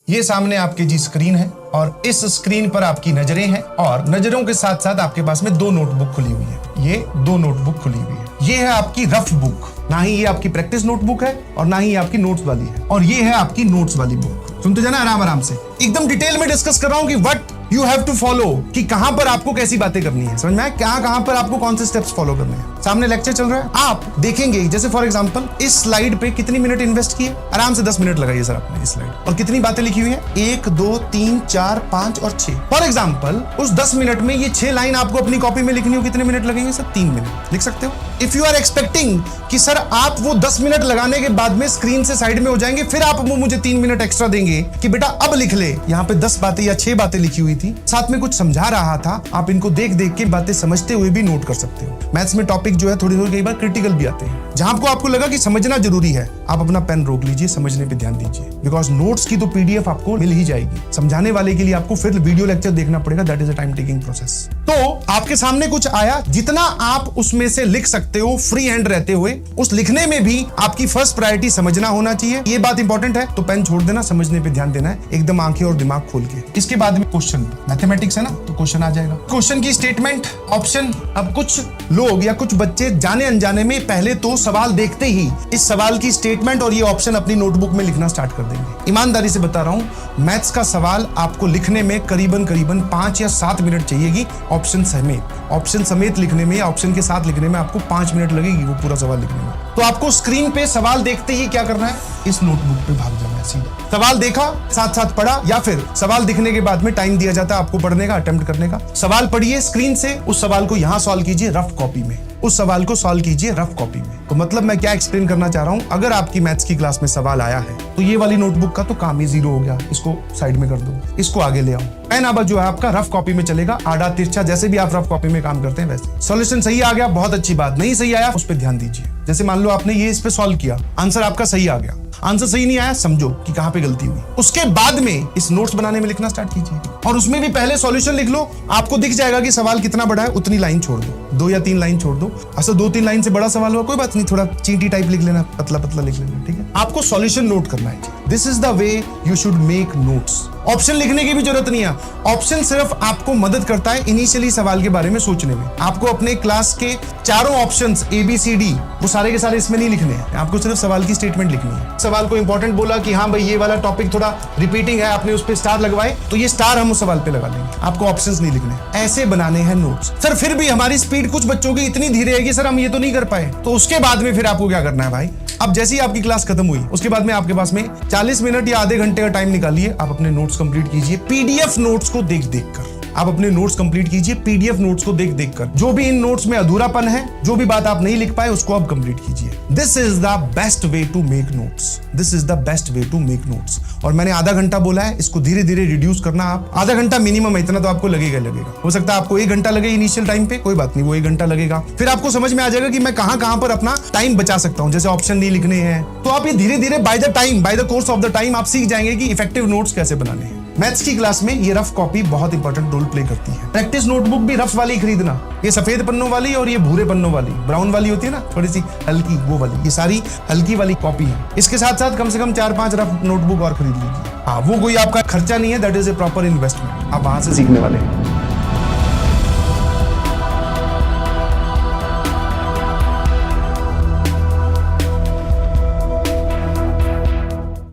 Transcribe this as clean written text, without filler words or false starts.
ये सामने आपकी जी स्क्रीन है और इस स्क्रीन पर आपकी नजरें हैं और नजरों के साथ साथ आपके पास में दो नोटबुक खुली हुई है। ये दो नोटबुक खुली हुई है। ये है आपकी रफ बुक, ना ही ये आपकी प्रैक्टिस नोटबुक है और ना ही ये आपकी नोट्स वाली है, और ये है आपकी नोट्स वाली बुक। सुनते जाना आराम आराम से, एकदम डिटेल में डिस्कस कर रहा हूं कि what you have to follow, कि कहां पर आपको कैसी बातें करनी है, समझ में आया? कहां पर आपको कौन से स्टेप्स फॉलो करने हैं। सामने लेक्चर चल रहा है, आप देखेंगे जैसे फॉर एग्जांपल इस स्लाइड पे कितनी मिनट इन्वेस्ट किए, आराम से 10 मिनट लगाइए सर आपने इस स्लाइड, और कितनी बातें लिखी हुई है, 1 2 3 4 5 और 6। फॉर एग्जांपल उस 10 मिनट में ये 6 लाइन आपको अपनी कॉपी में लिखनी हो, कितने मिनट लगेंगे सर? 3 मिनट लिख सकते हो। इफ यू आर एक्सपेक्टिंग कि सर आप वो 10 मिनट लगाने के बाद में स्क्रीन से साइड में हो जाएंगे, फिर आप वो मुझे 3 मिनट एक्स्ट्रा देंगे कि बेटा अब लिख ले, यहाँ पे 10 बातें या 6 बातें लिखी हुई थी, साथ में कुछ समझा रहा था, आप इनको देख देख के बातें समझते हुए भी नोट कर सकते हो। मैथ्स में टॉपिक जो है थोड़ी कई बार क्रिटिकल भी आते हैं, जहां आपको लगा कि समझना जरूरी है, आप अपना पेन रोक लीजिए, समझने पे ध्यान दीजिए, बिकॉज नोट्स की तो पीडीएफ आपको मिल ही जाएगी। समझाने वाले के लिए आपको फिर वीडियो लेक्चर देखना पड़ेगा, that is a time taking process. तो आपके सामने कुछ आया, जितना आप उसमें से लिख सकते हो फ्री हैंड रहते हुए, उस लिखने में भी आपकी फर्स्ट प्रायोरिटी समझना होना चाहिए। ये बात इंपॉर्टेंट है, तो पेन छोड़ देना, समझने पे ध्यान देना है, एकदम आंखें और दिमाग खोल के। इसके बाद में क्वेश्चन, मैथमेटिक्स है ना, तो क्वेश्चन आ जाएगा, क्वेश्चन की स्टेटमेंट, ऑप्शन। अब कुछ लोग या कुछ बच्चे जाने अनजाने में पहले तो सवाल देखते ही इस सवाल की स्टेटमेंट और ये ऑप्शन अपनी नोटबुक में लिखना स्टार्ट कर देंगे। ईमानदारी से बता रहा हूं, मैथ्स का सवाल आपको लिखने में करीबन 5 या 7 मिनट चाहिएगी, ऑप्शन समेत लिखने में, ऑप्शन के साथ लिखने में आपको 5 मिनट लगेगी वो पूरा सवाल लिखने में। तो आपको स्क्रीन पे सवाल देखते ही क्या करना है, इस नोटबुक पे भाग जाना है सीधा। सवाल देखा, साथ साथ पढ़ा, या फिर सवाल दिखने के बाद में टाइम दिया जाता है आपको पढ़ने का, अटेम्प्ट करने का। सवाल पढ़िए स्क्रीन से, उस सवाल को यहां सॉल्व कीजिए रफ कॉपी में, उस सवाल को सॉल्व कीजिए रफ कॉपी में। तो मतलब मैं क्या एक्सप्लेन करना चाह रहा हूं, अगर आपकी मैथ्स की क्लास में सवाल आया है तो ये वाली नोटबुक का तो काम ही जीरो हो गया, इसको साइड में कर दो, इसको आगे ले आओ। पेन अब जो है आपका रफ कॉपी में चलेगा, आड़ा तिरछा जैसे भी आप रफ कॉपी में काम करते हैं वैसे। सॉल्यूशन सही आ गया, बहुत अच्छी बात, नहीं सही आया उस पर ध्यान दीजिए। जैसे मान लो आपने ये इस पे सॉल्व किया, आंसर आपका सही आ गया, आंसर सही नहीं आया, समझो कि कहां पे गलती हुई। उसके बाद में इस नोट्स बनाने में लिखना स्टार्ट कीजिए, और उसमें भी पहले सॉल्यूशन लिख लो, आपको दिख जाएगा कि सवाल कितना बड़ा है, उतनी लाइन छोड़ दो, 2 या 3 लाइन छोड़ दो। अच्छा 2-3 लाइन से बड़ा सवाल हुआ कोई बात नहीं, थोड़ा चींटी टाइप लिख लेना, पतला पतला लिख लेना, ठीक है। आपको सॉल्यूशन नोट करना है, this is the way you should make notes. Option लिखने की भी जरूरत नहीं है, ऑप्शन सिर्फ आपको मदद करता है इनिशियली सवाल के बारे में सोचने में। आपको अपने क्लास के चारों ऑप्शंस ABCD वो सारे के सारे इसमें नहीं लिखने हैं, आपको सिर्फ सवाल की स्टेटमेंट लिखनी है। सवाल को इंपॉर्टेंट बोला कि हाँ भाई ये वाला टॉपिक थोड़ा रिपीटिंग है, आपने उस पर स्टार लगवाए, तो ये स्टार हम उस सवाल पे लगा लेंगे, आपको ऑप्शंस नहीं लिखने। ऐसे बनाने हैं नोट्स। सर फिर भी हमारी स्पीड कुछ बच्चों की इतनी धीरे है कि सर हम ये तो नहीं कर पाए, तो उसके बाद में फिर आपको क्या करना है भाई, अब जैसे ही आपकी क्लास खत्म हुई उसके बाद में आपके पास में 40 मिनट या आधे घंटे का टाइम निकालिए, आप अपने नोट्स कंप्लीट कीजिए पीडीएफ नोट्स को देख देख कर। आप अपने नोट्स कंप्लीट कीजिए पीडीएफ नोट्स को देख देख कर। जो भी इन नोट्स में अधूरापन है, जो भी बात आप नहीं लिख पाए, उसको आप कंप्लीट कीजिए। This is the best way to make notes, this is the best way to make notes. और मैंने आधा घंटा बोला है, इसको धीरे धीरे रिड्यूस करना। आप आधा घंटा मिनिमम है, इतना तो आपको लगेगा। हो सकता है आपको 1 घंटा लगे इनिशियल टाइम पे, कोई बात नहीं, वो 1 घंटा लगेगा। फिर आपको समझ में आ जाएगा कि मैं कहां पर अपना टाइम बचा सकता हूं, जैसे ऑप्शन नहीं लिखने हैं, तो आप ये धीरे धीरे by the course of the time आप सीख जाएंगे कि इफेक्टिव नोट्स कैसे बनाने हैं। मैथ्स की क्लास में ये रफ कॉपी बहुत इंपॉर्टेंट रोल प्ले करती है। प्रैक्टिस नोटबुक भी रफ वाली खरीदना, ये सफेद पन्नों वाली और ये भूरे पन्नों वाली, ब्राउन वाली होती है ना, थोड़ी सी हल्की, वो वाली, ये सारी हल्की वाली कॉपी है। इसके साथ साथ कम से कम 4-5 रफ नोटबुक और खरीद लीजिए। हाँ, वो कोई आपका खर्चा नहीं है, that is a proper investment, आप वहां से सीखने वाले हैं।